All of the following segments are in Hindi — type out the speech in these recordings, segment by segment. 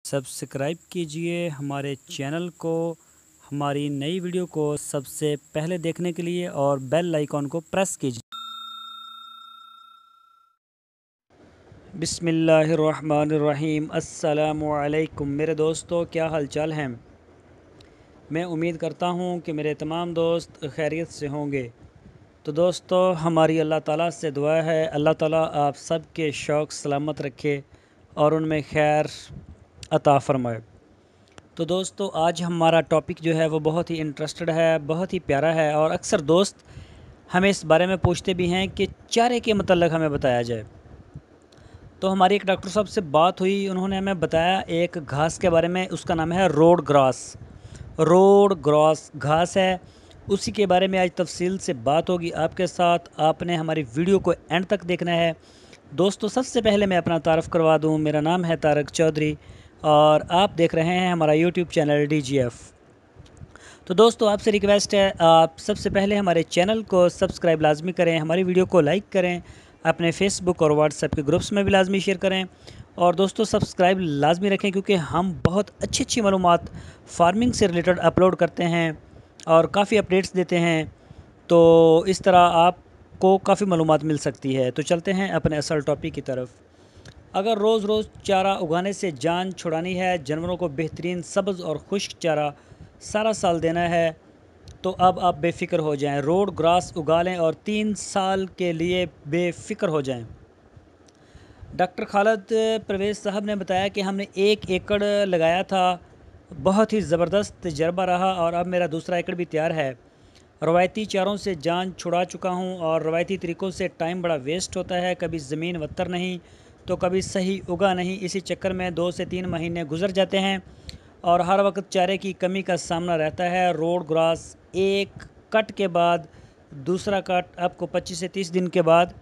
सब्सक्राइब कीजिए हमारे चैनल को, हमारी नई वीडियो को सबसे पहले देखने के लिए और बेल आइकॉन को प्रेस कीजिए। बिस्मिल्लाहिर्रहमानिर्रहीम। अस्सलामु अलैकुम मेरे दोस्तों, क्या हालचाल हैं। मैं उम्मीद करता हूँ कि मेरे तमाम दोस्त खैरियत से होंगे। तो दोस्तों, हमारी अल्लाह ताला से दुआ है, अल्लाह ताला आप सब के शौक़ सलामत रखे और उनमें खैर अता फ़रमाए। तो दोस्तों, आज हमारा टॉपिक जो है वो बहुत ही इंटरेस्टेड है, बहुत ही प्यारा है और अक्सर दोस्त हमें इस बारे में पूछते भी हैं कि चारे के मतलब हमें बताया जाए। तो हमारी एक डॉक्टर साहब से बात हुई, उन्होंने हमें बताया एक घास के बारे में, उसका नाम है रोड ग्रास। रोड ग्रास घास है, उसी के बारे में आज तफसील से बात होगी आपके साथ। आपने हमारी वीडियो को एंड तक देखना है। दोस्तों, सबसे पहले मैं अपना तारफ़ करवा दूं, मेरा नाम है तारक चौधरी और आप देख रहे हैं हमारा यूट्यूब चैनल DGF। तो दोस्तों, आपसे रिक्वेस्ट है, आप सबसे पहले हमारे चैनल को सब्सक्राइब लाजमी करें, हमारी वीडियो को लाइक करें, अपने फेसबुक और व्हाट्सएप के ग्रुप्स में भी लाजमी शेयर करें और दोस्तों सब्सक्राइब लाजमी रखें, क्योंकि हम बहुत अच्छी अच्छी मालूमात फार्मिंग से रिलेटेड अपलोड करते हैं और काफ़ी अपडेट्स देते हैं। तो इस तरह आपको काफ़ी मालूमात मिल सकती है। तो चलते हैं अपने असल टॉपिक की तरफ। अगर रोज़ रोज़ चारा उगाने से जान छुड़ानी है, जानवरों को बेहतरीन सब्ज़ और खुश्क चारा सारा साल देना है, तो अब आप बेफ़िक्र हो जाएं, रोड ग्रास उगा लें और 3 साल के लिए बेफ़िक्र हो जाएं। डॉक्टर खालिद परवेज़ साहब ने बताया कि हमने 1 एकड़ लगाया था, बहुत ही ज़बरदस्त तजर्बा रहा और अब मेरा दूसरा एकड़ भी तैयार है। रवायती चारों से जान छुड़ा चुका हूँ और रवायती तरीक़ों से टाइम बड़ा वेस्ट होता है, कभी ज़मीन वत्तर नहीं तो कभी सही उगा नहीं। इसी चक्कर में 2 से 3 महीने गुजर जाते हैं और हर वक्त चारे की कमी का सामना रहता है। रोड ग्रास एक कट के बाद दूसरा कट आपको 25 से 30 दिन के बाद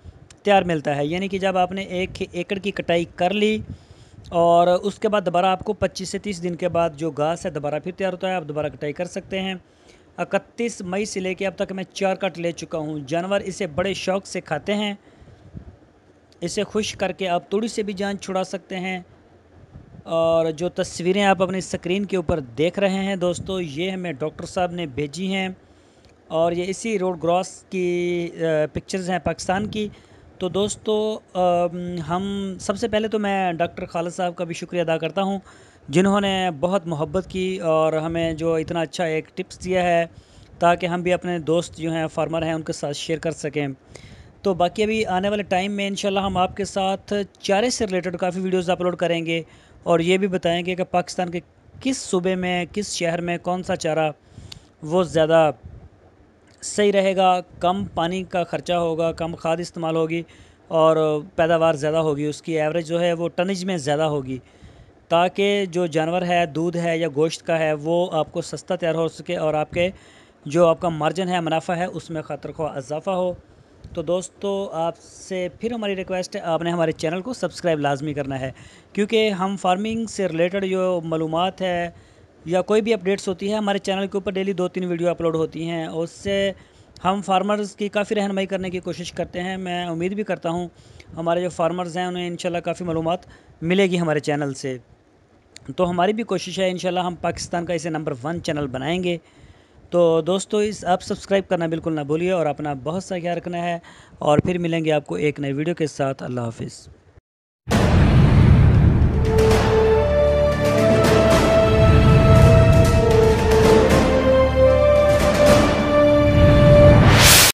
तैयार मिलता है, यानी कि जब आपने 1 एकड़ की कटाई कर ली और उसके बाद दोबारा आपको 25 से 30 दिन के बाद जो घास है दोबारा फिर तैयार होता है, आप दोबारा कटाई कर सकते हैं। 31 मई से लेके अब तक मैं 4 कट ले चुका हूँ। जानवर इसे बड़े शौक़ से खाते हैं। इसे खुश करके आप तोड़ी से भी जान छुड़ा सकते हैं। और जो तस्वीरें आप अपनी स्क्रीन के ऊपर देख रहे हैं दोस्तों, ये हमें डॉक्टर साहब ने भेजी हैं और ये इसी रोड ग्रास की पिक्चर्स हैं पाकिस्तान की। तो दोस्तों, हम सबसे पहले तो मैं डॉक्टर खालिद साहब का भी शुक्रिया अदा करता हूँ, जिन्होंने बहुत मोहब्बत की और हमें जो इतना अच्छा एक टिप्स दिया है, ताकि हम भी अपने दोस्त जो हैं फार्मर हैं उनके साथ शेयर कर सकें। तो बाकी अभी आने वाले टाइम में इंशाल्लाह हम आपके साथ चारे से रिलेटेड काफ़ी वीडियोज़ अपलोड करेंगे और ये भी बताएंगे कि पाकिस्तान के किस सूबे में, किस शहर में कौन सा चारा वो ज़्यादा सही रहेगा, कम पानी का ख़र्चा होगा, कम खाद इस्तेमाल होगी और पैदावार ज़्यादा होगी, उसकी एवरेज जो है वो टनेज में ज़्यादा होगी, ताकि जो जानवर है, दूध है या गोश्त का है, वो आपको सस्ता तैयार हो सके और आपके जो आपका मार्जिन है, मुनाफा है, उसमें खतर ख्वाह इजाफ़ा हो। तो दोस्तों, आपसे फिर हमारी रिक्वेस्ट है, आपने हमारे चैनल को सब्सक्राइब लाजमी करना है, क्योंकि हम फार्मिंग से रिलेटेड जो मालूमात है या कोई भी अपडेट्स होती है, हमारे चैनल के ऊपर डेली 2-3 वीडियो अपलोड होती हैं। उससे हम फार्मर्स की काफ़ी रहनुमाई करने की कोशिश करते हैं। मैं उम्मीद भी करता हूँ हमारे जो फार्मर्स हैं उन्हें इंशाल्लाह काफ़ी मालूमात मिलेगी हमारे चैनल से। तो हमारी भी कोशिश है, इंशाल्लाह हम पाकिस्तान का इसे नंबर 1 चैनल बनाएंगे। तो दोस्तों, आप सब्सक्राइब करना बिल्कुल ना भूलिए और अपना बहुत सा ख्याल रखना है और फिर मिलेंगे आपको एक नई वीडियो के साथ। अल्लाह हाफ़िज़।